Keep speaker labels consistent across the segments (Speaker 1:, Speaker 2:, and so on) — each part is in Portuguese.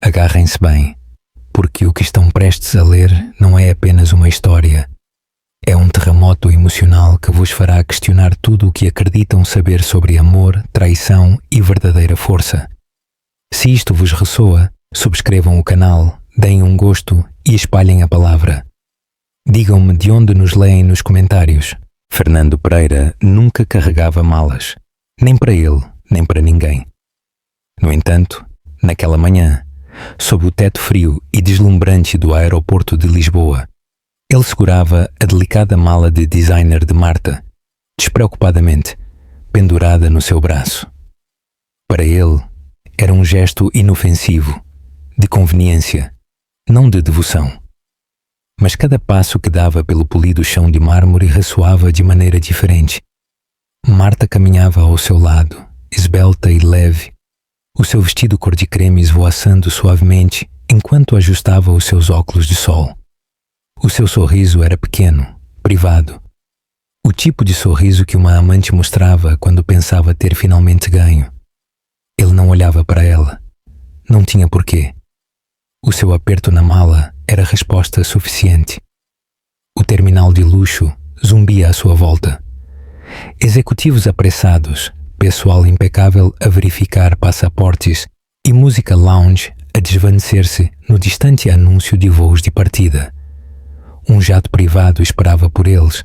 Speaker 1: Agarrem-se bem, porque o que estão prestes a ler não é apenas uma história. É um terremoto emocional que vos fará questionar tudo o que acreditam saber sobre amor, traição e verdadeira força. Se isto vos ressoa, subscrevam o canal, deem um gosto e espalhem a palavra. Digam-me de onde nos leem nos comentários. Fernando Pereira nunca carregava malas, nem para ele, nem para ninguém. No entanto, naquela manhã, sob o teto frio e deslumbrante do aeroporto de Lisboa, ele segurava a delicada mala de designer de Marta, despreocupadamente, pendurada no seu braço. Para ele, era um gesto inofensivo, de conveniência, não de devoção. Mas cada passo que dava pelo polido chão de mármore ressoava de maneira diferente. Marta caminhava ao seu lado, esbelta e leve, o seu vestido cor de creme esvoaçando suavemente enquanto ajustava os seus óculos de sol. O seu sorriso era pequeno, privado. O tipo de sorriso que uma amante mostrava quando pensava ter finalmente ganho. Ele não olhava para ela. Não tinha porquê. O seu aperto na mala era resposta suficiente. O terminal de luxo zumbia à sua volta. Executivos apressados, pessoal impecável a verificar passaportes e música lounge a desvanecer-se no distante anúncio de voos de partida. Um jato privado esperava por eles,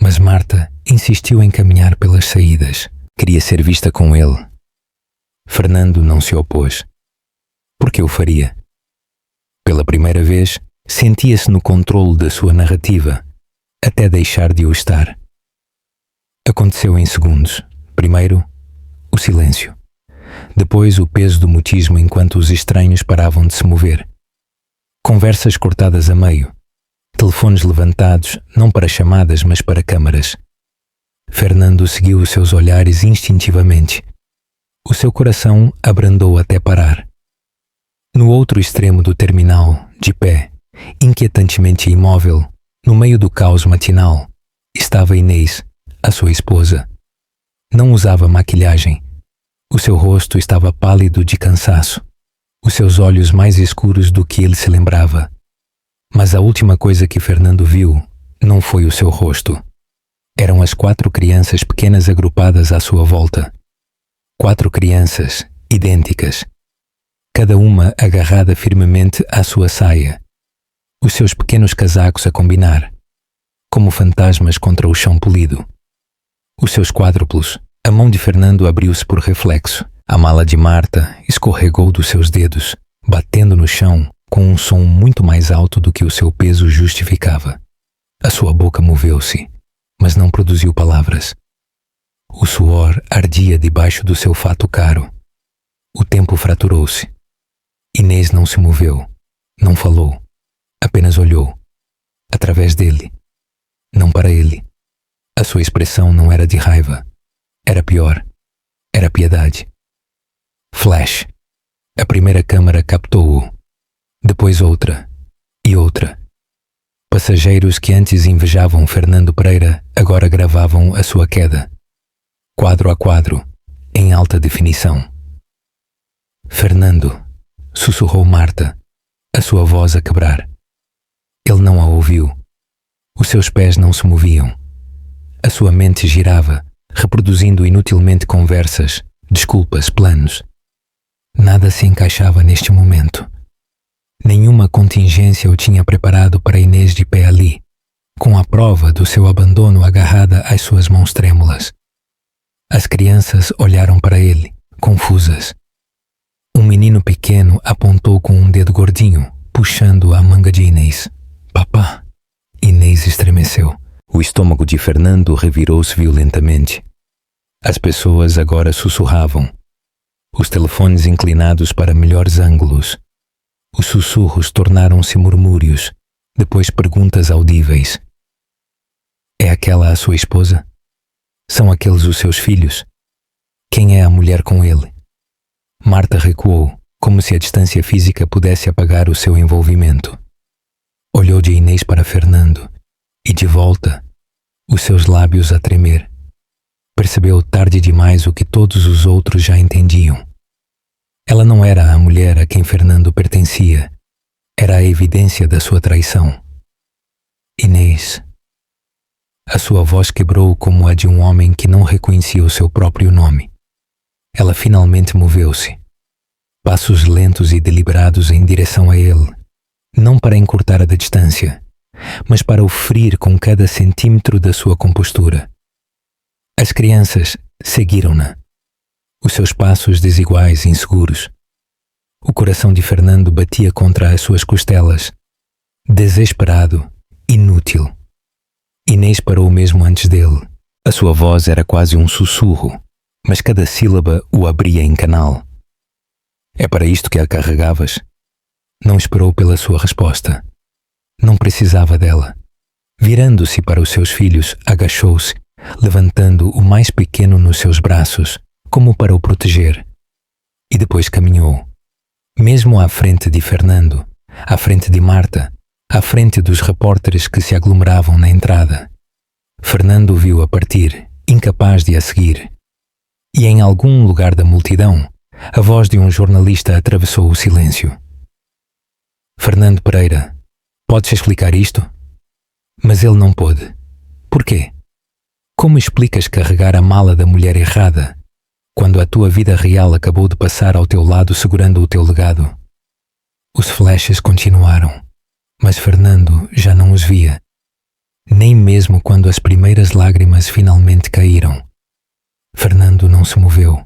Speaker 1: mas Marta insistiu em caminhar pelas saídas. Queria ser vista com ele. Fernando não se opôs. Por que o faria? Pela primeira vez, sentia-se no controle da sua narrativa, até deixar de o estar. Aconteceu em segundos. Primeiro, o silêncio. Depois, o peso do mutismo enquanto os estranhos paravam de se mover. Conversas cortadas a meio. Telefones levantados, não para chamadas, mas para câmaras. Fernando seguiu os seus olhares instintivamente. O seu coração abrandou até parar. No outro extremo do terminal, de pé, inquietantemente imóvel, no meio do caos matinal, estava Inês, a sua esposa. Não usava maquilhagem. O seu rosto estava pálido de cansaço, os seus olhos mais escuros do que ele se lembrava. Mas a última coisa que Fernando viu não foi o seu rosto. Eram as 4 crianças pequenas agrupadas à sua volta. 4 crianças, idênticas. Cada uma agarrada firmemente à sua saia. Os seus pequenos casacos a combinar, como fantasmas contra o chão polido. Os seus quádruplos. A mão de Fernando abriu-se por reflexo. A mala de Marta escorregou dos seus dedos, batendo no chão com um som muito mais alto do que o seu peso justificava. A sua boca moveu-se, mas não produziu palavras. O suor ardia debaixo do seu fato caro. O tempo fraturou-se. Inês não se moveu, não falou, apenas olhou. Através dele. Não para ele. A sua expressão não era de raiva. Era pior. Era piedade. Flash. A primeira câmara captou-o. Depois outra. E outra. Passageiros que antes invejavam Fernando Pereira agora gravavam a sua queda. Quadro a quadro, em alta definição. Fernando, sussurrou Marta, a sua voz a quebrar. Ele não a ouviu. Os seus pés não se moviam. A sua mente girava, reproduzindo inutilmente conversas, desculpas, planos. Nada se encaixava neste momento. Nenhuma contingência o tinha preparado para Inês de pé ali, com a prova do seu abandono agarrada às suas mãos trêmulas. As crianças olharam para ele, confusas. Um menino pequeno apontou com um dedo gordinho, puxando a manga de Inês. Papá! Inês estremeceu. O estômago de Fernando revirou-se violentamente. As pessoas agora sussurravam. Os telefones inclinados para melhores ângulos. Os sussurros tornaram-se murmúrios, depois perguntas audíveis. É aquela a sua esposa? São aqueles os seus filhos? Quem é a mulher com ele? Marta recuou, como se a distância física pudesse apagar o seu envolvimento. Olhou de Inês para Fernando, e de volta, os seus lábios a tremer. Percebeu tarde demais o que todos os outros já entendiam. Ela não era a mulher a quem Fernando pertencia. Era a evidência da sua traição. Inês. A sua voz quebrou como a de um homem que não reconhecia o seu próprio nome. Ela finalmente moveu-se. Passos lentos e deliberados em direção a ele. Não para encurtar a distância, mas para o ferir com cada centímetro da sua compostura. As crianças seguiram-na. Os seus passos desiguais e inseguros. O coração de Fernando batia contra as suas costelas. Desesperado, inútil. Inês parou mesmo antes dele. A sua voz era quase um sussurro, mas cada sílaba o abria em canal. É para isto que a carregavas? Não esperou pela sua resposta. Não precisava dela. Virando-se para os seus filhos, agachou-se, levantando o mais pequeno nos seus braços, como para o proteger. E depois caminhou. Mesmo à frente de Fernando, à frente de Marta, à frente dos repórteres que se aglomeravam na entrada. Fernando viu-a partir, incapaz de a seguir. E em algum lugar da multidão, a voz de um jornalista atravessou o silêncio. Fernando Pereira, podes explicar isto? Mas ele não pôde. Por quê? Como explicas carregar a mala da mulher errada, quando a tua vida real acabou de passar ao teu lado segurando o teu legado? Os flashes continuaram, mas Fernando já não os via, nem mesmo quando as primeiras lágrimas finalmente caíram. Fernando não se moveu,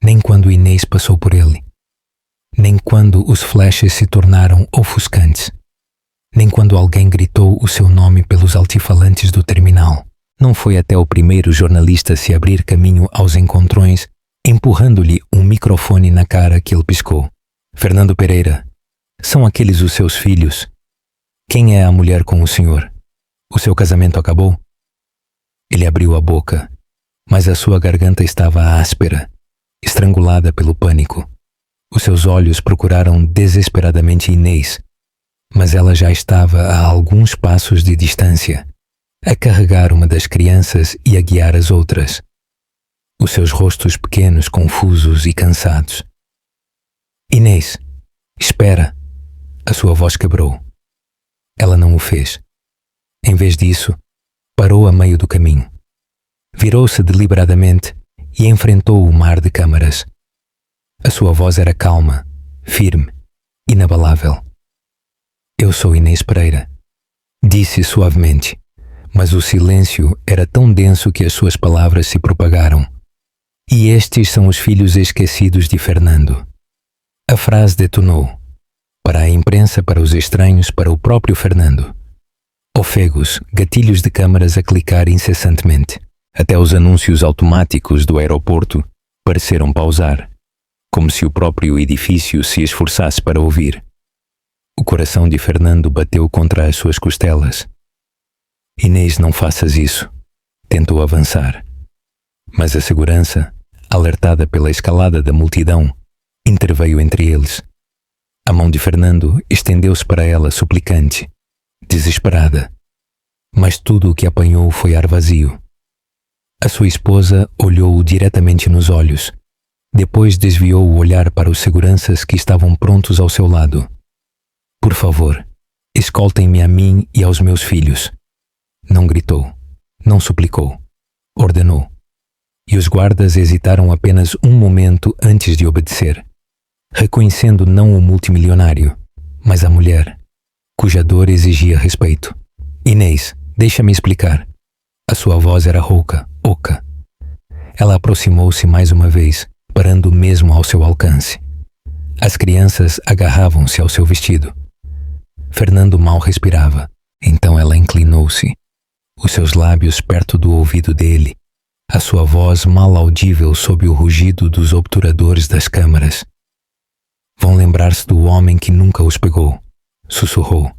Speaker 1: nem quando Inês passou por ele, nem quando os flashes se tornaram ofuscantes, nem quando alguém gritou o seu nome pelos altifalantes do terminal. Não foi até o primeiro jornalista se abrir caminho aos encontrões, empurrando-lhe um microfone na cara que ele piscou. Fernando Pereira, são aqueles os seus filhos? Quem é a mulher com o senhor? O seu casamento acabou? Ele abriu a boca, mas a sua garganta estava áspera, estrangulada pelo pânico. Os seus olhos procuraram desesperadamente Inês, mas ela já estava a alguns passos de distância, a carregar uma das crianças e a guiar as outras. Os seus rostos pequenos, confusos e cansados. Inês, espera! A sua voz quebrou. Ela não o fez. Em vez disso, parou a meio do caminho. Virou-se deliberadamente e enfrentou o mar de câmaras. A sua voz era calma, firme, inabalável. Eu sou Inês Pereira, disse suavemente, mas o silêncio era tão denso que as suas palavras se propagaram. E estes são os filhos esquecidos de Fernando. A frase detonou. Para a imprensa, para os estranhos, para o próprio Fernando. Ofegos, gatilhos de câmaras a clicar incessantemente. Até os anúncios automáticos do aeroporto pareceram pausar, como se o próprio edifício se esforçasse para ouvir. O coração de Fernando bateu contra as suas costelas. Inês, não faças isso. Tentou avançar. Mas a segurança, alertada pela escalada da multidão, interveio entre eles. A mão de Fernando estendeu-se para ela suplicante, desesperada. Mas tudo o que apanhou foi ar vazio. A sua esposa olhou-o diretamente nos olhos. Depois desviou o olhar para os seguranças que estavam prontos ao seu lado. Por favor, escoltem-me a mim e aos meus filhos. Não gritou, não suplicou, ordenou. E os guardas hesitaram apenas um momento antes de obedecer, reconhecendo não o multimilionário, mas a mulher, cuja dor exigia respeito. Inês, deixa-me explicar. A sua voz era rouca, oca. Ela aproximou-se mais uma vez, parando mesmo ao seu alcance. As crianças agarravam-se ao seu vestido. Fernando mal respirava, então ela inclinou-se, os seus lábios perto do ouvido dele, a sua voz mal audível sob o rugido dos obturadores das câmaras. Vão lembrar-se do homem que nunca os pegou, sussurrou,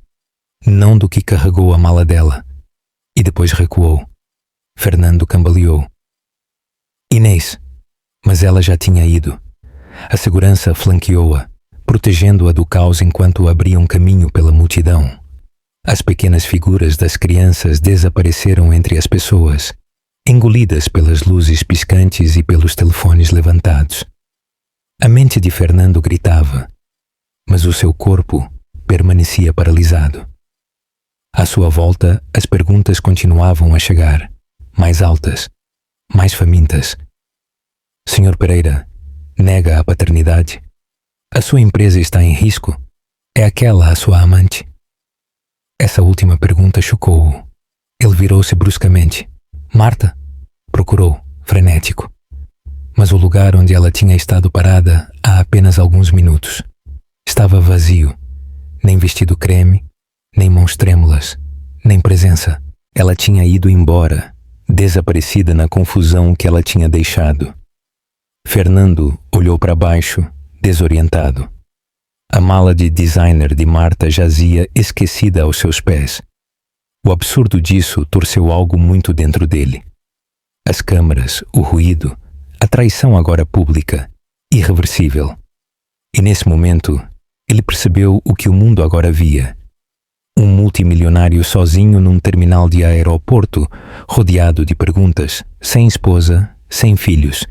Speaker 1: não do que carregou a mala dela, e depois recuou. Fernando cambaleou. Inês, mas ela já tinha ido. A segurança flanqueou-a, protegendo-a do caos enquanto abriam caminho pela multidão. As pequenas figuras das crianças desapareceram entre as pessoas, engolidas pelas luzes piscantes e pelos telefones levantados. A mente de Fernando gritava, mas o seu corpo permanecia paralisado. À sua volta, as perguntas continuavam a chegar, mais altas, mais famintas. Sr. Pereira, nega a paternidade? A sua empresa está em risco? É aquela a sua amante? Essa última pergunta chocou-o. Ele virou-se bruscamente. Marta? Procurou, frenético. Mas o lugar onde ela tinha estado parada há apenas alguns minutos estava vazio. Nem vestido creme, nem mãos trêmulas, nem presença. Ela tinha ido embora, desaparecida na confusão que ela tinha deixado. Fernando olhou para baixo, desorientado. A mala de designer de Marta jazia esquecida aos seus pés. O absurdo disso torceu algo muito dentro dele. As câmaras, o ruído, a traição agora pública, irreversível. E nesse momento, ele percebeu o que o mundo agora via. Um multimilionário sozinho num terminal de aeroporto, rodeado de perguntas, sem esposa, sem filhos.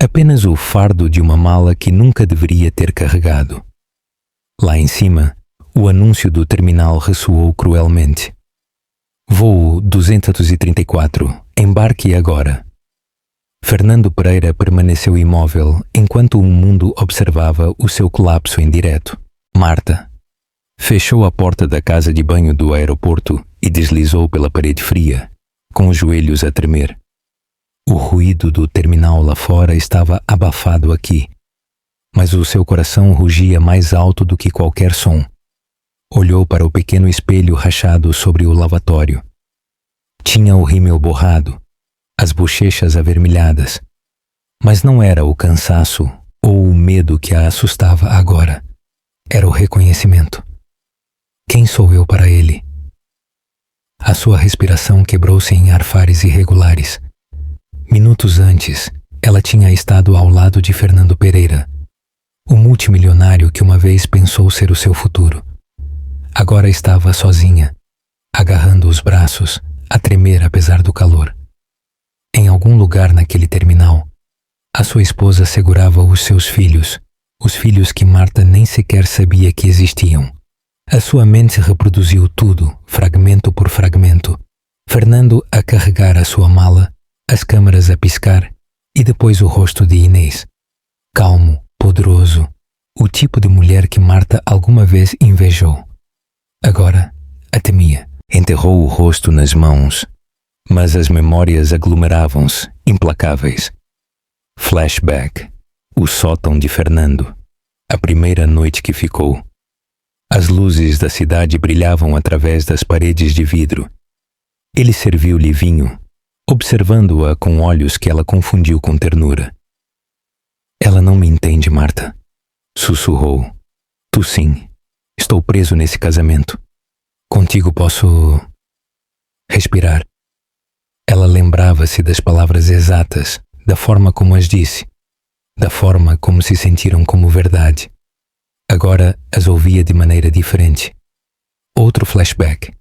Speaker 1: Apenas o fardo de uma mala que nunca deveria ter carregado. Lá em cima, o anúncio do terminal ressoou cruelmente. Voo 234, embarque agora. Fernando Pereira permaneceu imóvel enquanto o mundo observava o seu colapso em direto. Marta fechou a porta da casa de banho do aeroporto e deslizou pela parede fria, com os joelhos a tremer. O ruído do terminal lá fora estava abafado aqui, mas o seu coração rugia mais alto do que qualquer som. Olhou para o pequeno espelho rachado sobre o lavatório. Tinha o rímel borrado, as bochechas avermelhadas, mas não era o cansaço ou o medo que a assustava agora. Era o reconhecimento. Quem sou eu para ele? A sua respiração quebrou-se em arfares irregulares. Minutos antes, ela tinha estado ao lado de Fernando Pereira, o multimilionário que uma vez pensou ser o seu futuro. Agora estava sozinha, agarrando os braços, a tremer apesar do calor. Em algum lugar naquele terminal, a sua esposa segurava os seus filhos, os filhos que Marta nem sequer sabia que existiam. A sua mente reproduziu tudo, fragmento por fragmento. Fernando a carregar a sua mala, as câmaras a piscar e depois o rosto de Inês. Calmo, poderoso, o tipo de mulher que Marta alguma vez invejou. Agora a temia. Enterrou o rosto nas mãos, mas as memórias aglomeravam-se, implacáveis. Flashback. O sótão de Fernando. A primeira noite que ficou. As luzes da cidade brilhavam através das paredes de vidro. Ele serviu-lhe vinho, observando-a com olhos que ela confundiu com ternura. Ela não me entende, Marta. Sussurrou. Tu sim. Estou preso nesse casamento. Contigo posso respirar. Ela lembrava-se das palavras exatas, da forma como as disse, da forma como se sentiram como verdade. Agora as ouvia de maneira diferente. Outro flashback.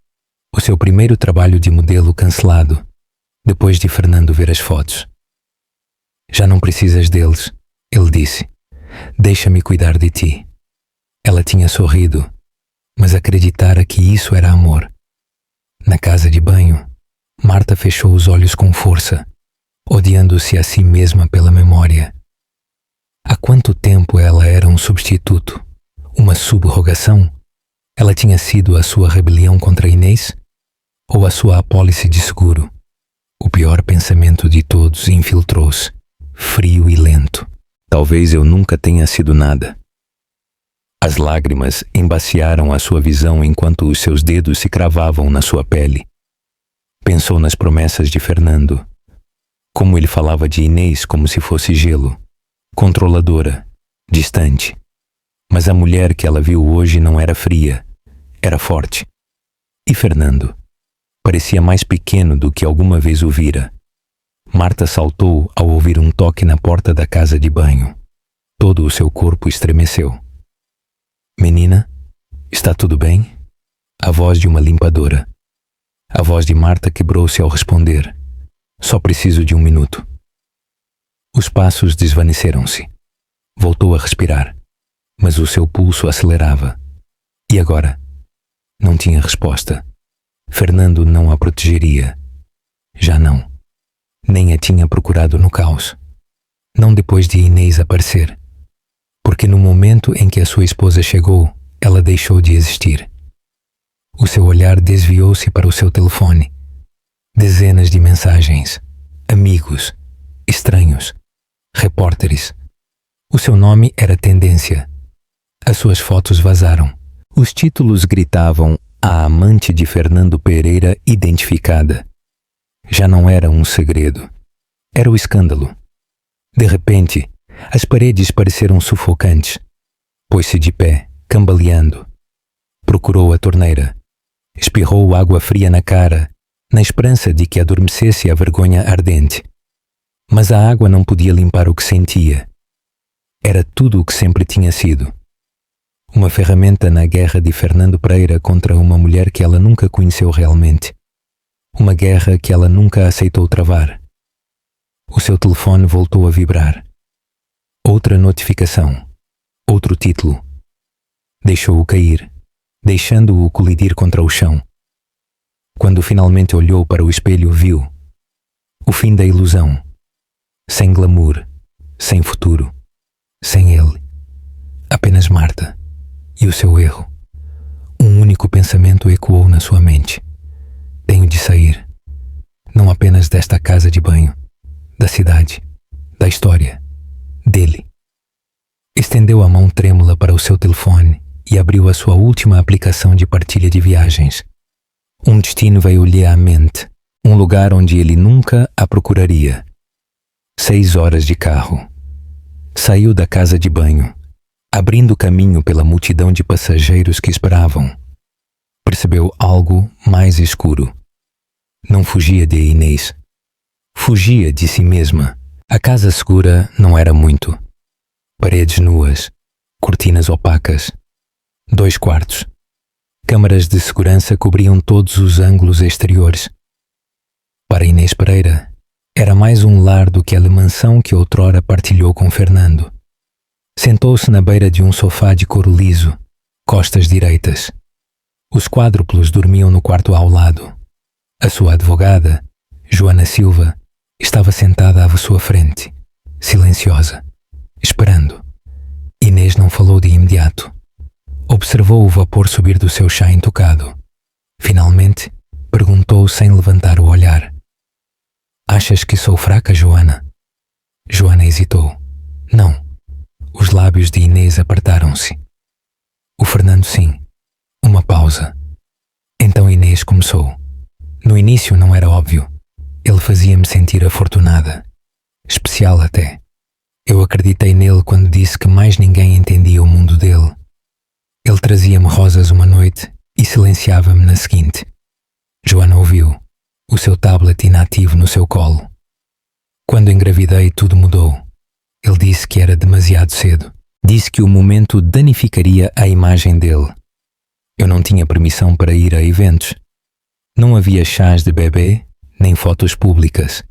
Speaker 1: O seu primeiro trabalho de modelo cancelado, depois de Fernando ver as fotos. Já não precisas deles, ele disse. Deixa-me cuidar de ti. Ela tinha sorrido, mas acreditara que isso era amor. Na casa de banho, Marta fechou os olhos com força, odiando-se a si mesma pela memória. Há quanto tempo ela era um substituto, uma subrogação? Ela tinha sido a sua rebelião contra Inês? Ou a sua apólice de seguro? O pior pensamento de todos infiltrou-se, frio e lento. Talvez eu nunca tenha sido nada. As lágrimas embaciaram a sua visão enquanto os seus dedos se cravavam na sua pele. Pensou nas promessas de Fernando. Como ele falava de Inês como se fosse gelo, controladora, distante. Mas a mulher que ela viu hoje não era fria, era forte. E Fernando? Parecia mais pequeno do que alguma vez o vira. Marta saltou ao ouvir um toque na porta da casa de banho. Todo o seu corpo estremeceu. Menina, está tudo bem? A voz de uma limpadora. A voz de Marta quebrou-se ao responder. Só preciso de 1 minuto. Os passos desvaneceram-se. Voltou a respirar, mas o seu pulso acelerava. E agora? Não tinha resposta. Fernando não a protegeria. Já não. Nem a tinha procurado no caos. Não depois de Inês aparecer. Porque no momento em que a sua esposa chegou, ela deixou de existir. O seu olhar desviou-se para o seu telefone. Dezenas de mensagens. Amigos. Estranhos. Repórteres. O seu nome era tendência. As suas fotos vazaram. Os títulos gritavam: a amante de Fernando Pereira identificada. Já não era um segredo. Era o escândalo. De repente, as paredes pareceram sufocantes. Pôs-se de pé, cambaleando. Procurou a torneira. Espirrou água fria na cara, na esperança de que adormecesse a vergonha ardente. Mas a água não podia limpar o que sentia. Era tudo o que sempre tinha sido. Uma ferramenta na guerra de Fernando Pereira contra uma mulher que ela nunca conheceu realmente. Uma guerra que ela nunca aceitou travar. O seu telefone voltou a vibrar. Outra notificação. Outro título. Deixou-o cair, deixando-o colidir contra o chão. Quando finalmente olhou para o espelho, viu o fim da ilusão. Sem glamour, sem futuro, sem ele. Apenas Marta. E o seu erro. Um único pensamento ecoou na sua mente. Tenho de sair. Não apenas desta casa de banho, da cidade, da história, dele. Estendeu a mão trêmula para o seu telefone e abriu a sua última aplicação de partilha de viagens. Um destino veio-lhe à mente, um lugar onde ele nunca a procuraria. 6 horas de carro. Saiu da casa de banho, abrindo caminho pela multidão de passageiros que esperavam. Percebeu algo mais escuro. Não fugia de Inês. Fugia de si mesma. A casa segura não era muito. Paredes nuas, cortinas opacas, 2 quartos. Câmaras de segurança cobriam todos os ângulos exteriores. Para Inês Pereira, era mais um lar do que a mansão que outrora partilhou com Fernando. Sentou-se na beira de um sofá de couro liso, costas direitas. Os quádruplos dormiam no quarto ao lado. A sua advogada, Joana Silva, estava sentada à sua frente, silenciosa, esperando. Inês não falou de imediato. Observou o vapor subir do seu chá intocado. Finalmente, perguntou sem levantar o olhar: Achas que sou fraca, Joana? Joana hesitou. Não. Os lábios de Inês apertaram-se. O Fernando sim. Uma pausa. Então Inês começou. No início não era óbvio. Ele fazia-me sentir afortunada. Especial até. Eu acreditei nele quando disse que mais ninguém entendia o mundo dele. Ele trazia-me rosas uma noite e silenciava-me na seguinte. Joana ouviu, o seu tablet inativo no seu colo. Quando engravidei, tudo mudou. Ele disse que era demasiado cedo. Disse que o momento danificaria a imagem dele. Eu não tinha permissão para ir a eventos. Não havia chás de bebê, nem fotos públicas.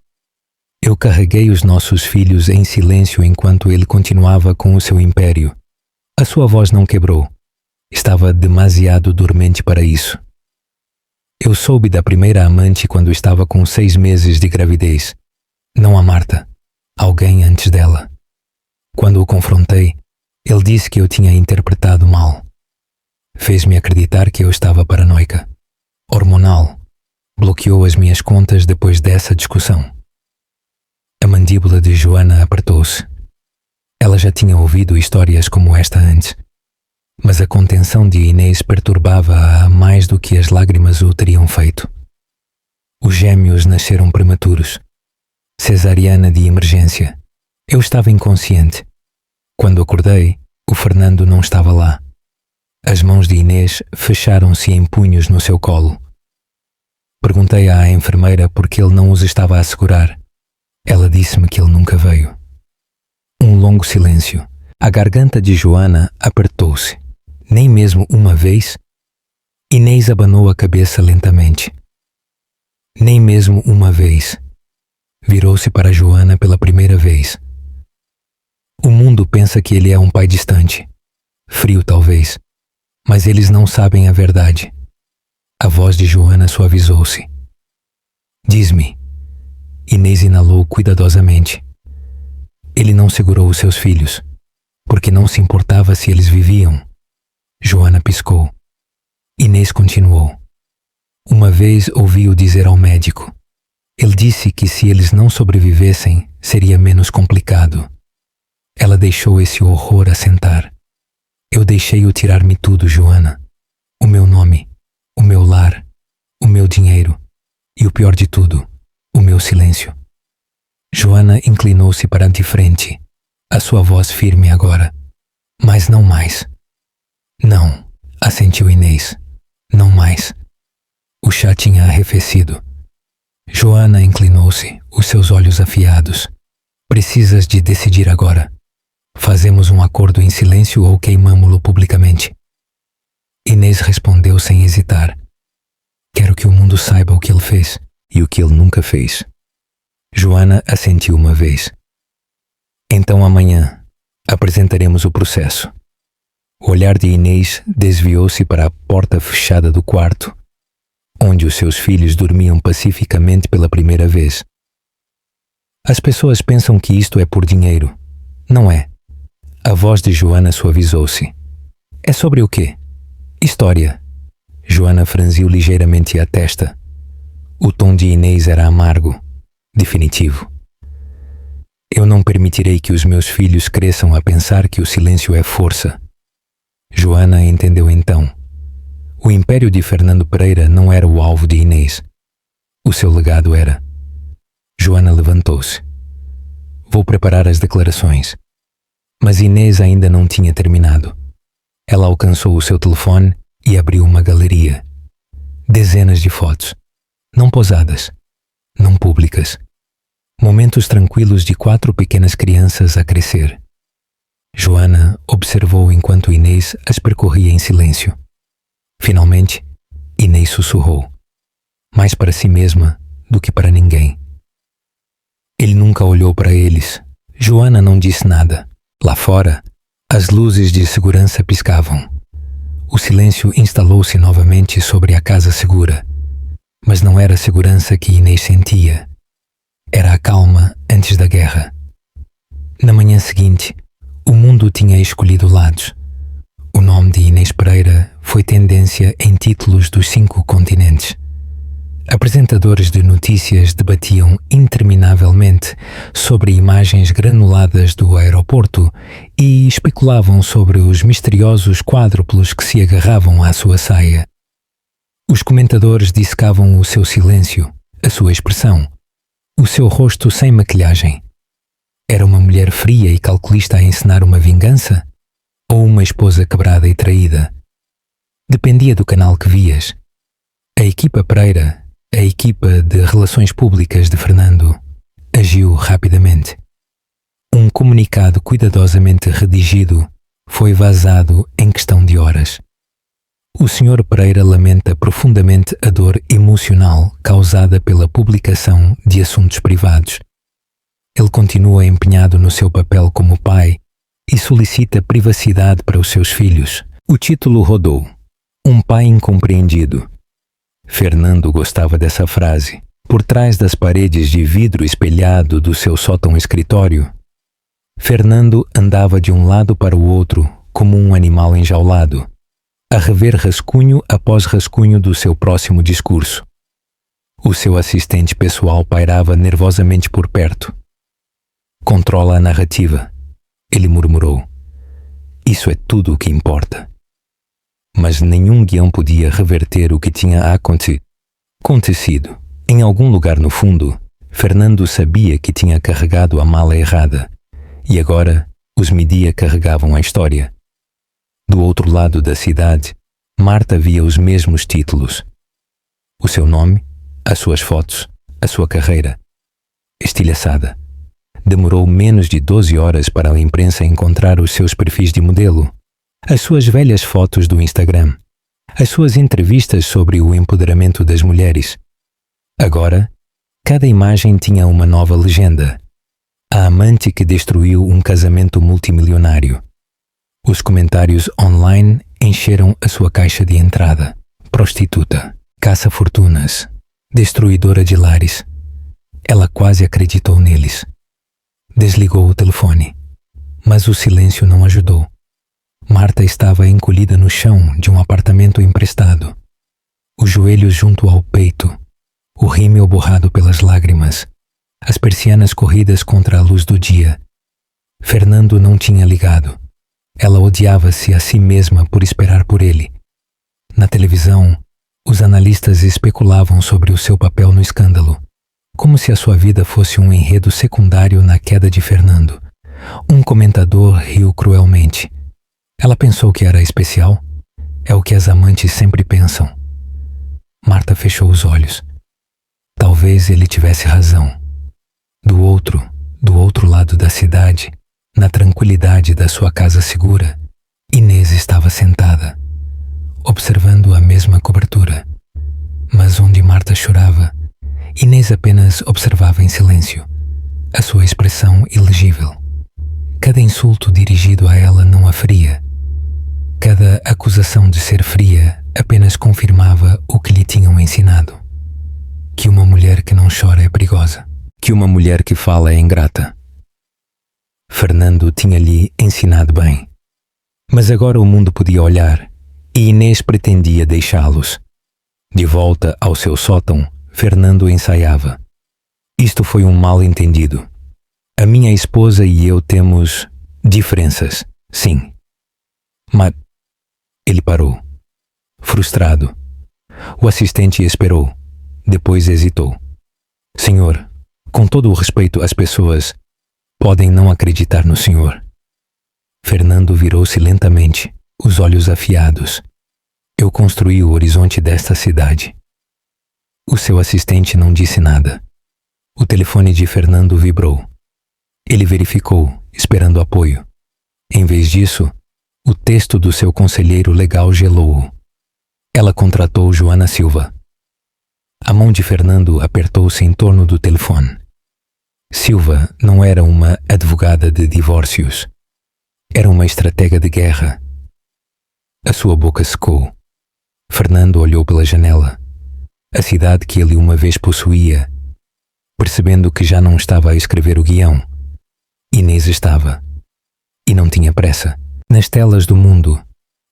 Speaker 1: Eu carreguei os nossos filhos em silêncio enquanto ele continuava com o seu império. A sua voz não quebrou. Estava demasiado dormente para isso. Eu soube da primeira amante quando estava com 6 meses de gravidez. Não a Marta. Alguém antes dela. Quando o confrontei, ele disse que eu tinha interpretado mal. Fez-me acreditar que eu estava paranoica. Hormonal. Bloqueou as minhas contas depois dessa discussão. A mandíbula de Joana apertou-se. Ela já tinha ouvido histórias como esta antes, mas a contenção de Inês perturbava-a mais do que as lágrimas o teriam feito. Os gêmeos nasceram prematuros. Cesariana de emergência. Eu estava inconsciente. Quando acordei, o Fernando não estava lá. As mãos de Inês fecharam-se em punhos no seu colo. Perguntei à enfermeira por que ele não os estava a segurar. Ela disse-me que ele nunca veio. Um longo silêncio. A garganta de Joana apertou-se. Nem mesmo uma vez? Inês abanou a cabeça lentamente. Nem mesmo uma vez. Virou-se para Joana pela primeira vez. O mundo pensa que ele é um pai distante, frio talvez, mas eles não sabem a verdade. A voz de Joana suavizou-se. Diz-me. Inês inalou cuidadosamente. Ele não segurou os seus filhos, porque não se importava se eles viviam. Joana piscou. Inês continuou. Uma vez ouvi-o dizer ao médico. Ele disse que se eles não sobrevivessem, seria menos complicado. Ela deixou esse horror assentar. Eu deixei-o tirar-me tudo, Joana. O meu nome, o meu lar, o meu dinheiro e o pior de tudo, o meu silêncio. Joana inclinou-se para de frente, a sua voz firme agora. Mas não mais. Não, assentiu Inês. Não mais. O chá tinha arrefecido. Joana inclinou-se, os seus olhos afiados. Precisas de decidir agora. Fazemos um acordo em silêncio ou queimamo-lo publicamente? Inês respondeu sem hesitar. Quero que o mundo saiba o que ele fez e o que ele nunca fez. Joana assentiu uma vez. Então amanhã apresentaremos o processo. O olhar de Inês desviou-se para a porta fechada do quarto, onde os seus filhos dormiam pacificamente pela primeira vez. As pessoas pensam que isto é por dinheiro. Não é. A voz de Joana suavizou-se. É sobre o quê? História. Joana franziu ligeiramente a testa. O tom de Inês era amargo, definitivo. Eu não permitirei que os meus filhos cresçam a pensar que o silêncio é força. Joana entendeu então. O império de Fernando Pereira não era o alvo de Inês. O seu legado era. Joana levantou-se. Vou preparar as declarações. Mas Inês ainda não tinha terminado. Ela alcançou o seu telefone e abriu uma galeria. Dezenas de fotos. Não posadas. Não públicas. Momentos tranquilos de 4 pequenas crianças a crescer. Joana observou enquanto Inês as percorria em silêncio. Finalmente, Inês sussurrou. Mais para si mesma do que para ninguém. Ele nunca olhou para eles. Joana não disse nada. Lá fora, as luzes de segurança piscavam. O silêncio instalou-se novamente sobre a casa segura. Mas não era a segurança que Inês sentia. Era a calma antes da guerra. Na manhã seguinte, o mundo tinha escolhido lados. O nome de Inês Pereira foi tendência em títulos dos 5 continentes. Apresentadores de notícias debatiam interminavelmente sobre imagens granuladas do aeroporto e especulavam sobre os misteriosos quádruplos que se agarravam à sua saia. Os comentadores dissecavam o seu silêncio, a sua expressão, o seu rosto sem maquilhagem. Era uma mulher fria e calculista a encenar uma vingança? Ou uma esposa quebrada e traída? Dependia do canal que vias. A equipa Pereira, a equipa de relações públicas de Fernando, agiu rapidamente. Um comunicado cuidadosamente redigido foi vazado em questão de horas. O Sr. Pereira lamenta profundamente a dor emocional causada pela publicação de assuntos privados. Ele continua empenhado no seu papel como pai e solicita privacidade para os seus filhos. O título rodou. Um pai incompreendido. Fernando gostava dessa frase. Por trás das paredes de vidro espelhado do seu sótão-escritório, Fernando andava de um lado para o outro como um animal enjaulado, a rever rascunho após rascunho do seu próximo discurso. O seu assistente pessoal pairava nervosamente por perto. Controla a narrativa, ele murmurou. Isso é tudo o que importa. Mas nenhum guião podia reverter o que tinha acontecido. Em algum lugar no fundo, Fernando sabia que tinha carregado a mala errada, e agora os mídia carregavam a história. Do outro lado da cidade, Marta via os mesmos títulos. O seu nome, as suas fotos, a sua carreira. Estilhaçada. Demorou menos de 12 horas para a imprensa encontrar os seus perfis de modelo, as suas velhas fotos do Instagram, as suas entrevistas sobre o empoderamento das mulheres. Agora, cada imagem tinha uma nova legenda. A amante que destruiu um casamento multimilionário. Os comentários online encheram a sua caixa de entrada. Prostituta, caça-fortunas, destruidora de lares. Ela quase acreditou neles. Desligou o telefone, mas o silêncio não ajudou. Marta estava encolhida no chão de um apartamento emprestado, os joelhos junto ao peito, o rímel borrado pelas lágrimas, as persianas corridas contra a luz do dia. Fernando não tinha ligado. Ela odiava-se a si mesma por esperar por ele. Na televisão, os analistas especulavam sobre o seu papel no escândalo, como se a sua vida fosse um enredo secundário na queda de Fernando. Um comentador riu cruelmente. Ela pensou que era especial? É o que as amantes sempre pensam. Marta fechou os olhos. Talvez ele tivesse razão. Do outro lado da cidade, na tranquilidade da sua casa segura, Inês estava sentada, observando a mesma cobertura. Mas onde Marta chorava, Inês apenas observava em silêncio, a sua expressão ilegível. Cada insulto dirigido a ela não a feria. Cada acusação de ser fria apenas confirmava o que lhe tinham ensinado. Que uma mulher que não chora é perigosa. Que uma mulher que fala é ingrata. Fernando tinha-lhe ensinado bem. Mas agora o mundo podia olhar e Inês pretendia deixá-los. De volta ao seu sótão, Fernando ensaiava. Isto foi um mal-entendido. A minha esposa e eu temos diferenças, sim. Mas ele parou, frustrado. O assistente esperou, depois hesitou. Senhor, com todo o respeito, as pessoas podem não acreditar no senhor. Fernando virou-se lentamente, os olhos afiados. Eu construí o horizonte desta cidade. O seu assistente não disse nada. O telefone de Fernando vibrou. Ele verificou, esperando apoio. Em vez disso, o texto do seu conselheiro legal gelou-o. Ela contratou Joana Silva. A mão de Fernando apertou-se em torno do telefone. Silva não era uma advogada de divórcios. Era uma estratega de guerra. A sua boca secou. Fernando olhou pela janela. A cidade que ele uma vez possuía. Percebendo que já não estava a escrever o guião, Inês estava. E não tinha pressa. Nas telas do mundo,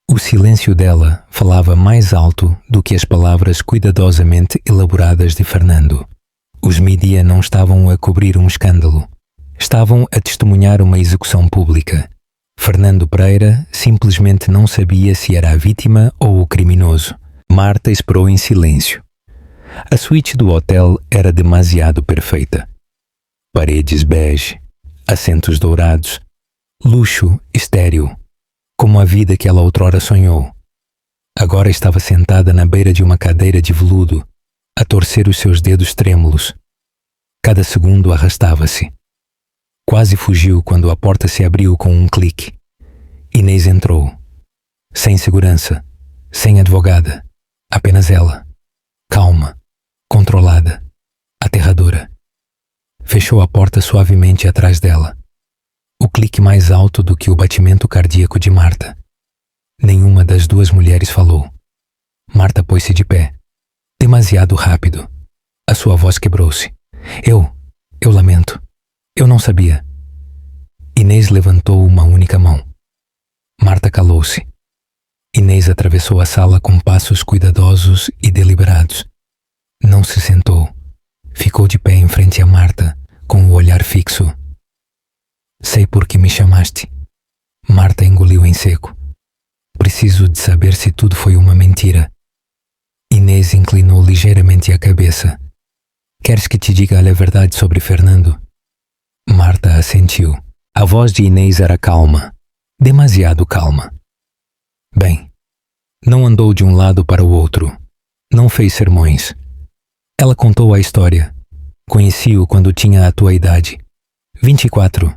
Speaker 1: o silêncio dela falava mais alto do que as palavras cuidadosamente elaboradas de Fernando. Os mídia não estavam a cobrir um escândalo. Estavam a testemunhar uma execução pública. Fernando Pereira simplesmente não sabia se era a vítima ou o criminoso. Marta esperou em silêncio. A suíte do hotel era demasiado perfeita. Paredes bege, assentos dourados, luxo estéril, como a vida que ela outrora sonhou. Agora estava sentada na beira de uma cadeira de veludo, a torcer os seus dedos trêmulos. Cada segundo arrastava-se. Quase fugiu quando a porta se abriu com um clique. Inês entrou. Sem segurança, sem advogada, apenas ela. Calma, controlada, aterradora. Fechou a porta suavemente atrás dela. O clique mais alto do que o batimento cardíaco de Marta. Nenhuma das duas mulheres falou. Marta pôs-se de pé. Demasiado rápido. A sua voz quebrou-se. Eu lamento. Eu não sabia. Inês levantou uma única mão. Marta calou-se. Inês atravessou a sala com passos cuidadosos e deliberados. Não se sentou. Ficou de pé em frente a Marta, com o olhar fixo. Sei por que me chamaste. Marta engoliu em seco. Preciso de saber se tudo foi uma mentira. Inês inclinou ligeiramente a cabeça. Queres que te diga a verdade sobre Fernando? Marta assentiu. A voz de Inês era calma, demasiado calma. Bem, não andou de um lado para o outro. Não fez sermões. Ela contou a história. Conheci-o quando tinha a tua idade. 24.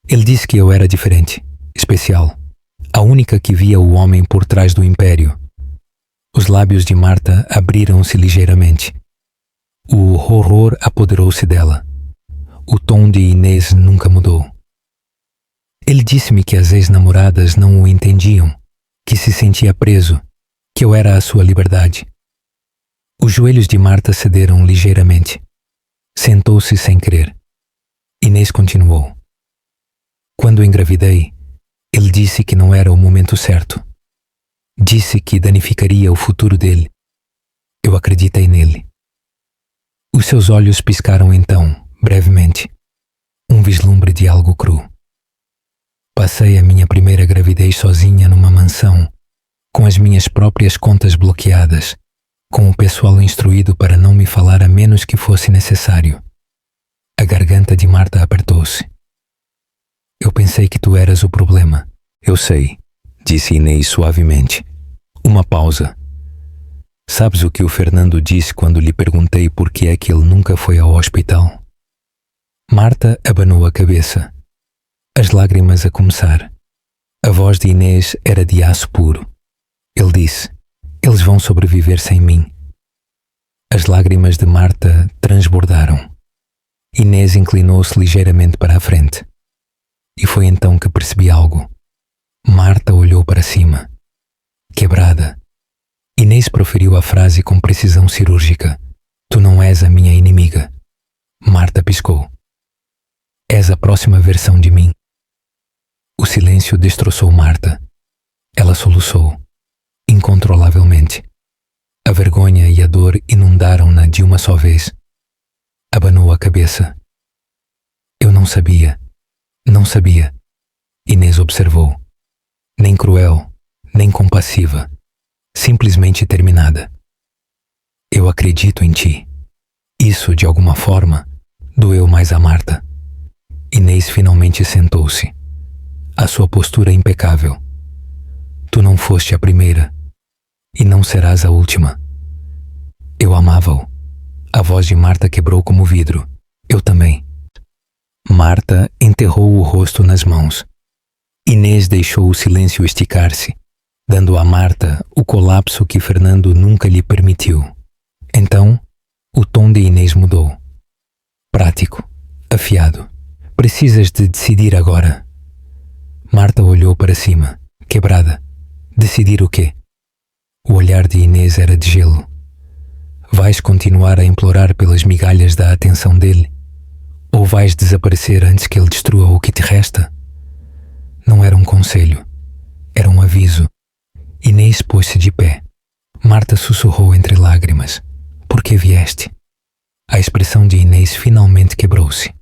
Speaker 1: Ele disse que eu era diferente, especial. A única que via o homem por trás do império. Os lábios de Marta abriram-se ligeiramente. O horror apoderou-se dela. o tom de Inês nunca mudou. Ele disse-me que as ex-namoradas não o entendiam, que se sentia preso, que eu era a sua liberdade. Os joelhos de Marta cederam ligeiramente. Sentou-se sem querer. Inês continuou. Quando engravidei, ele disse que não era o momento certo. Disse que danificaria o futuro dele. Eu acreditei nele. Os seus olhos piscaram então, brevemente. Um vislumbre de algo cru. Passei a minha primeira gravidez sozinha numa mansão, com as minhas próprias contas bloqueadas, com o pessoal instruído para não me falar a menos que fosse necessário. A garganta de Marta apertou-se. Eu pensei que tu eras o problema. Eu sei, disse Inês suavemente. Uma pausa. Sabes o que o Fernando disse quando lhe perguntei por que é que ele nunca foi ao hospital? Marta abanou a cabeça. As lágrimas a começar. A voz de Inês era de aço puro. Ele disse, eles vão sobreviver sem mim. As lágrimas de Marta transbordaram. Inês inclinou-se ligeiramente para a frente. E foi então que percebi algo. Marta olhou para cima. Quebrada. Inês proferiu a frase com precisão cirúrgica. Tu não és a minha inimiga. Marta piscou. És a próxima versão de mim. O silêncio destroçou Marta. Ela soluçou, incontrolavelmente. A vergonha e a dor inundaram-na de uma só vez. Abanou a cabeça. Eu não sabia. Não sabia. Inês observou. Nem cruel, nem compassiva. Simplesmente terminada. Eu acredito em ti. Isso, de alguma forma, doeu mais a Marta. Inês finalmente sentou-se. A sua postura impecável. Tu não foste a primeira, e não serás a última. Eu amava-o. A voz de Marta quebrou como vidro. Eu também. Marta enterrou o rosto nas mãos. Inês deixou o silêncio esticar-se, dando a Marta o colapso que Fernando nunca lhe permitiu. Então, o tom de Inês mudou. Prático, afiado. Precisas de decidir agora. Marta olhou para cima, quebrada. Decidir o quê? O olhar de Inês era de gelo. Vais continuar a implorar pelas migalhas da atenção dele? Ou vais desaparecer antes que ele destrua o que te resta? Não era um conselho. Era um aviso. Inês pôs-se de pé. Marta sussurrou entre lágrimas. Por que vieste? A expressão de Inês finalmente quebrou-se.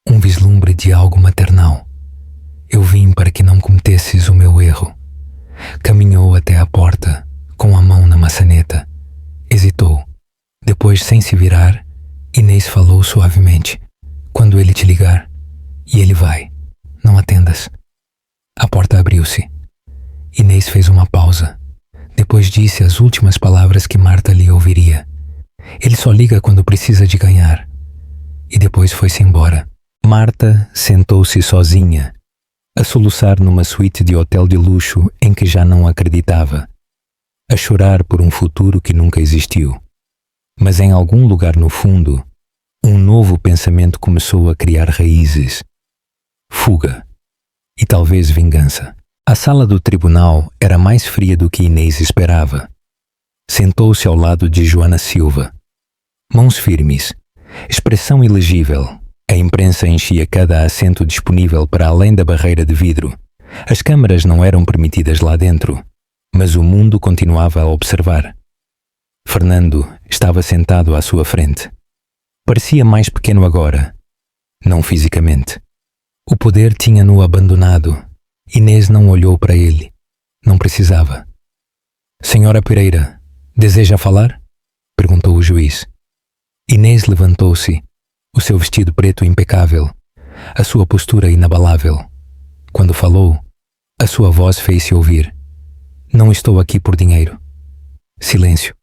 Speaker 1: Um vislumbre de algo maternal. Eu vim para que não cometesses o meu erro. Caminhou até a porta, com a mão na maçaneta. Hesitou. Depois, sem se virar, Inês falou suavemente. Quando ele te ligar, e ele vai, não atendas. A porta abriu-se. Inês fez uma pausa. Depois disse as últimas palavras que Marta lhe ouviria. Ele só liga quando precisa de ganhar. E depois foi-se embora. Marta sentou-se sozinha, a soluçar numa suíte de hotel de luxo em que já não acreditava, a chorar por um futuro que nunca existiu. Mas em algum lugar no fundo, um novo pensamento começou a criar raízes. Fuga. E talvez vingança. A sala do tribunal era mais fria do que Inês esperava. Sentou-se ao lado de Joana Silva. Mãos firmes, expressão ilegível. A imprensa enchia cada assento disponível para além da barreira de vidro. As câmaras não eram permitidas lá dentro, mas o mundo continuava a observar. Fernando estava sentado à sua frente. Parecia mais pequeno agora, não fisicamente. O poder tinha-no abandonado. Inês não olhou para ele. Não precisava. Senhora Pereira, deseja falar? Perguntou o juiz. Inês levantou-se. O seu vestido preto impecável, a sua postura inabalável. Quando falou, a sua voz fez-se ouvir. Não estou aqui por dinheiro. Silêncio.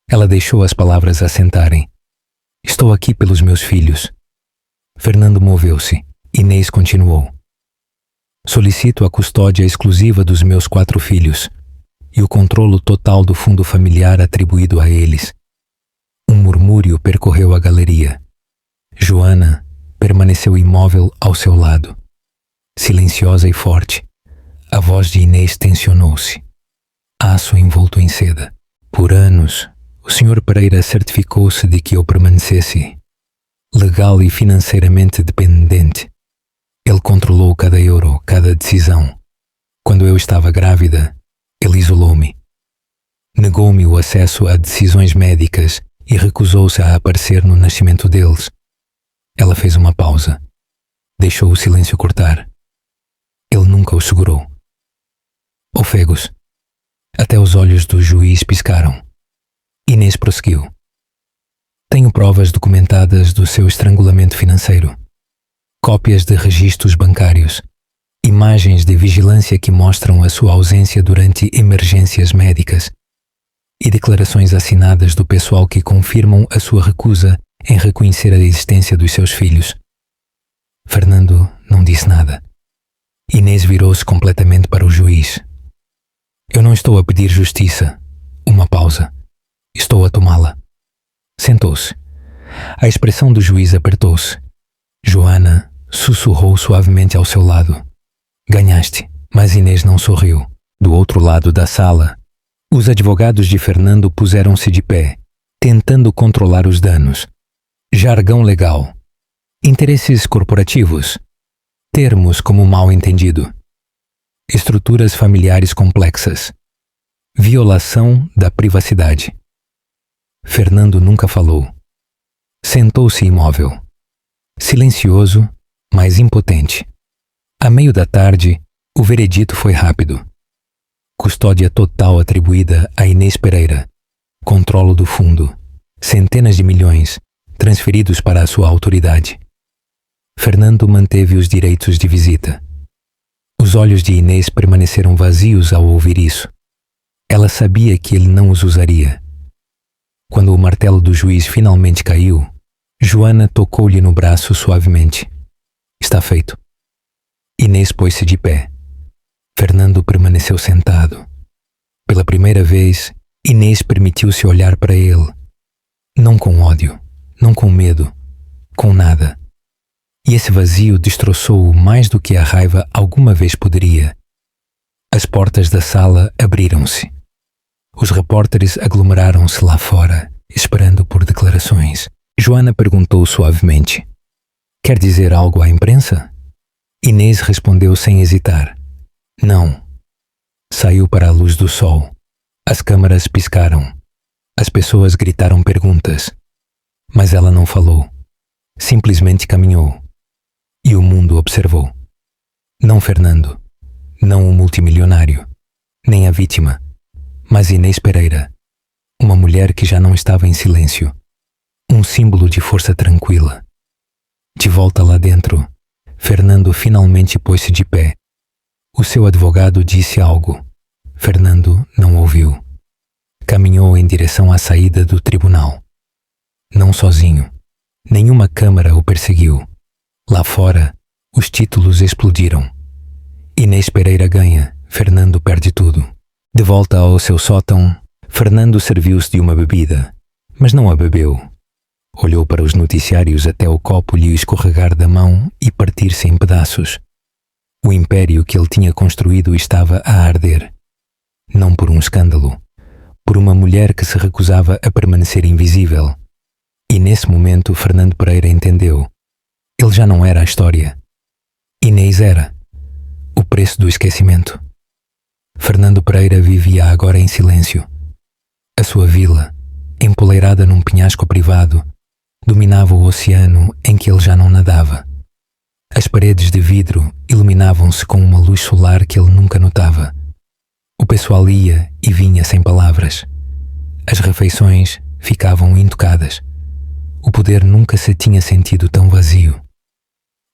Speaker 1: Ela deixou as palavras assentarem. Estou aqui pelos meus filhos. Fernando moveu-se. Inês continuou. Solicito a custódia exclusiva dos meus 4 filhos e o controlo total do fundo familiar atribuído a eles. Um murmúrio percorreu a galeria. Joana, permaneceu imóvel ao seu lado. Silenciosa e forte, a voz de Inês tensionou-se. Aço envolto em seda. Por anos, o Sr. Pereira certificou-se de que eu permanecesse legal e financeiramente dependente. Ele controlou cada euro, cada decisão. Quando eu estava grávida, ele isolou-me. Negou-me o acesso a decisões médicas e recusou-se a aparecer no nascimento deles. Ela fez uma pausa. Deixou o silêncio cortar. Ele nunca o segurou. Ofegos. Até os olhos do juiz piscaram. Inês prosseguiu. Tenho provas documentadas do seu estrangulamento financeiro. Cópias de registros bancários. Imagens de vigilância que mostram a sua ausência durante emergências médicas. E declarações assinadas do pessoal que confirmam a sua recusa em reconhecer a existência dos seus filhos. Fernando não disse nada. Inês virou-se completamente para o juiz. Eu não estou a pedir justiça. Uma pausa. Estou a tomá-la. Sentou-se. A expressão do juiz apertou-se. Joana sussurrou suavemente ao seu lado. Ganhaste, mas Inês não sorriu. Do outro lado da sala, os advogados de Fernando puseram-se de pé, tentando controlar os danos. Jargão legal. Interesses corporativos. Termos como mal-entendido. Estruturas familiares complexas. Violação da privacidade. Fernando nunca falou. Sentou-se imóvel. Silencioso, mas impotente. À meio da tarde, o veredito foi rápido. Custódia total atribuída a Inês Pereira. Controlo do fundo. Centenas de milhões transferidos para a sua autoridade. Fernando manteve os direitos de visita. Os olhos de Inês permaneceram vazios ao ouvir isso. Ela sabia que ele não os usaria. Quando o martelo do juiz finalmente caiu, Joana tocou-lhe no braço suavemente. Está feito. Inês pôs-se de pé. Fernando permaneceu sentado. Pela primeira vez, Inês permitiu-se olhar para ele. Não com ódio, não com medo, com nada. E esse vazio destroçou-o mais do que a raiva alguma vez poderia. As portas da sala abriram-se. Os repórteres aglomeraram-se lá fora, esperando por declarações. Joana perguntou suavemente. Quer dizer algo à imprensa? Inês respondeu sem hesitar. Não. Saiu para a luz do sol. As câmaras piscaram. As pessoas gritaram perguntas. Mas ela não falou. Simplesmente caminhou. E o mundo observou. Não Fernando, não o multimilionário, nem a vítima, mas Inês Pereira, uma mulher que já não estava em silêncio, um símbolo de força tranquila. De volta lá dentro, Fernando finalmente pôs-se de pé. O seu advogado disse algo. Fernando não ouviu. Caminhou em direção à saída do tribunal. Não sozinho. Nenhuma câmara o perseguiu. Lá fora, os títulos explodiram. Inês Pereira ganha, Fernando perde tudo. De volta ao seu sótão, Fernando serviu-se de uma bebida, mas não a bebeu. Olhou para os noticiários até o copo lhe escorregar da mão e partir-se em pedaços. O império que ele tinha construído estava a arder. Não por um escândalo, por uma mulher que se recusava a permanecer invisível. E nesse momento Fernando Pereira entendeu. Ele já não era a história. Inês era. O preço do esquecimento. Fernando Pereira vivia agora em silêncio. A sua vila, empoleirada num penhasco privado, dominava o oceano em que ele já não nadava. As paredes de vidro iluminavam-se com uma luz solar que ele nunca notava. O pessoal ia e vinha sem palavras. As refeições ficavam intocadas. O poder nunca se tinha sentido tão vazio.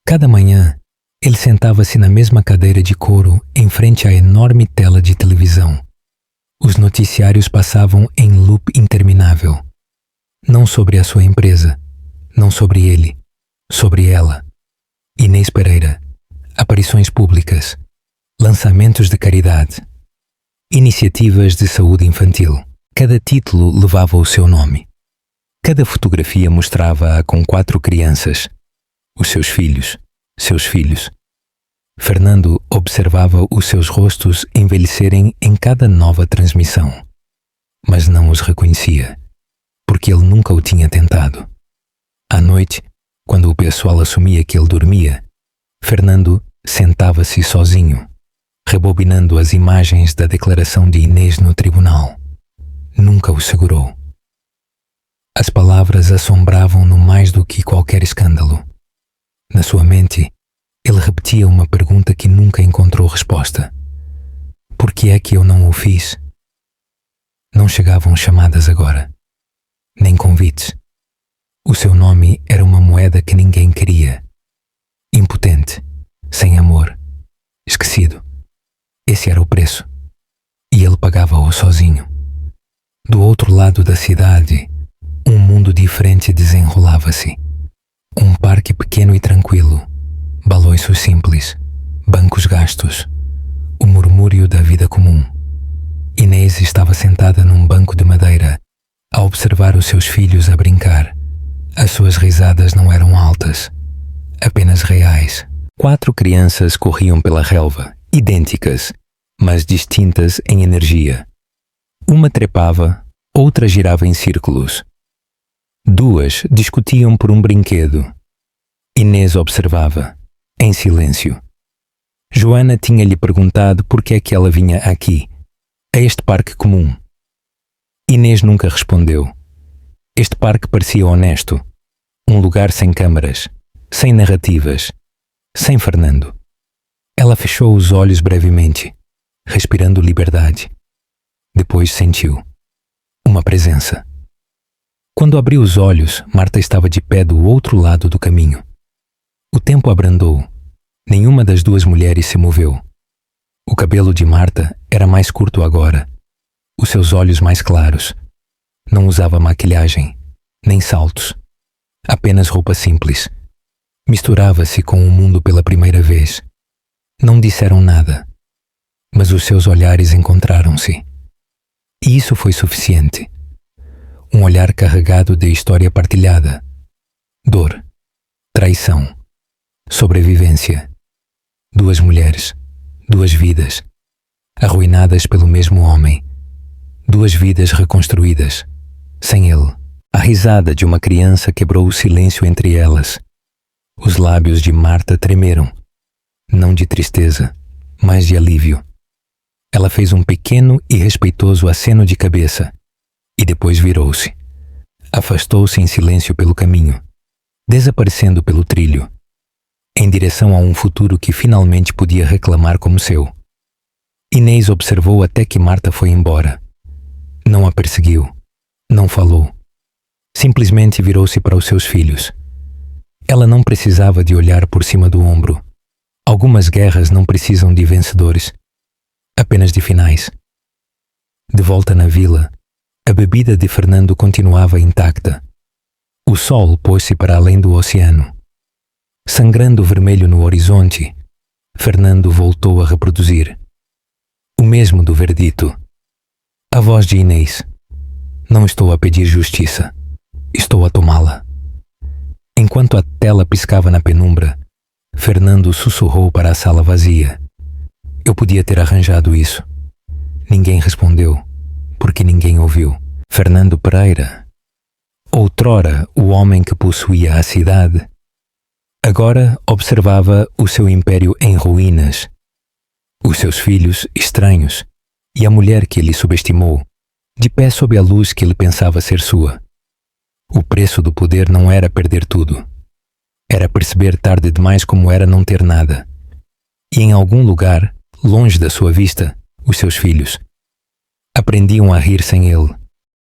Speaker 1: Cada manhã, ele sentava-se na mesma cadeira de couro em frente à enorme tela de televisão. Os noticiários passavam em loop interminável. Não sobre a sua empresa, não sobre ele, sobre ela. Inês Pereira, aparições públicas, lançamentos de caridade, iniciativas de saúde infantil. Cada título levava o seu nome. Cada fotografia mostrava-a com 4 crianças. Os seus filhos, seus filhos. Fernando observava os seus rostos envelhecerem em cada nova transmissão, mas não os reconhecia, porque ele nunca o tinha tentado. À noite, quando o pessoal assumia que ele dormia, Fernando sentava-se sozinho, rebobinando as imagens da declaração de Inês no tribunal. Nunca o segurou. As palavras assombravam-no mais do que qualquer escândalo. Na sua mente, ele repetia uma pergunta que nunca encontrou resposta. Por que é que eu não o fiz? Não chegavam chamadas agora, nem convites. O seu nome era uma moeda que ninguém queria. Impotente, sem amor, esquecido. Esse era o preço. E ele pagava-o sozinho. Do outro lado da cidade, um mundo diferente desenrolava-se. Um parque pequeno e tranquilo, baloiços simples, bancos gastos, o murmúrio da vida comum. Inês estava sentada num banco de madeira, a observar os seus filhos a brincar. As suas risadas não eram altas, apenas reais. 4 crianças corriam pela relva, idênticas, mas distintas em energia. Uma trepava, outra girava em círculos. 2 discutiam por um brinquedo. Inês observava, em silêncio. Joana tinha-lhe perguntado por que é que ela vinha aqui, a este parque comum. Inês nunca respondeu. Este parque parecia honesto, um lugar sem câmaras, sem narrativas, sem Fernando. Ela fechou os olhos brevemente, respirando liberdade. Depois sentiu uma presença. Quando abriu os olhos, Marta estava de pé do outro lado do caminho. O tempo abrandou. Nenhuma das 2 mulheres se moveu. O cabelo de Marta era mais curto agora, os seus olhos mais claros. Não usava maquilhagem, nem saltos. Apenas roupa simples. Misturava-se com o mundo pela primeira vez. Não disseram nada, mas os seus olhares encontraram-se. E isso foi suficiente. Um olhar carregado de história partilhada. Dor, traição, sobrevivência. 2 mulheres, 2 vidas, arruinadas pelo mesmo homem. 2 vidas reconstruídas, sem ele. A risada de uma criança quebrou o silêncio entre elas. Os lábios de Marta tremeram, não de tristeza, mas de alívio. Ela fez um pequeno e respeitoso aceno de cabeça e depois virou-se. Afastou-se em silêncio pelo caminho, desaparecendo pelo trilho, em direção a um futuro que finalmente podia reclamar como seu. Inês observou até que Marta foi embora. Não a perseguiu, não falou. Simplesmente virou-se para os seus filhos. Ela não precisava de olhar por cima do ombro. Algumas guerras não precisam de vencedores, apenas de finais. De volta na vila, a bebida de Fernando continuava intacta. O sol pôs-se para além do oceano. Sangrando vermelho no horizonte, Fernando voltou a reproduzir. O mesmo do verdito. A voz de Inês. Não estou a pedir justiça. Estou a tomá-la. Enquanto a tela piscava na penumbra, Fernando sussurrou para a sala vazia. Eu podia ter arranjado isso. Ninguém respondeu, porque ninguém ouviu. Fernando Pereira, outrora o homem que possuía a cidade, agora observava o seu império em ruínas, os seus filhos estranhos e a mulher que ele subestimou, de pé sob a luz que ele pensava ser sua. O preço do poder não era perder tudo. Era perceber tarde demais como era não ter nada. E em algum lugar, longe da sua vista, os seus filhos aprendiam a rir sem ele.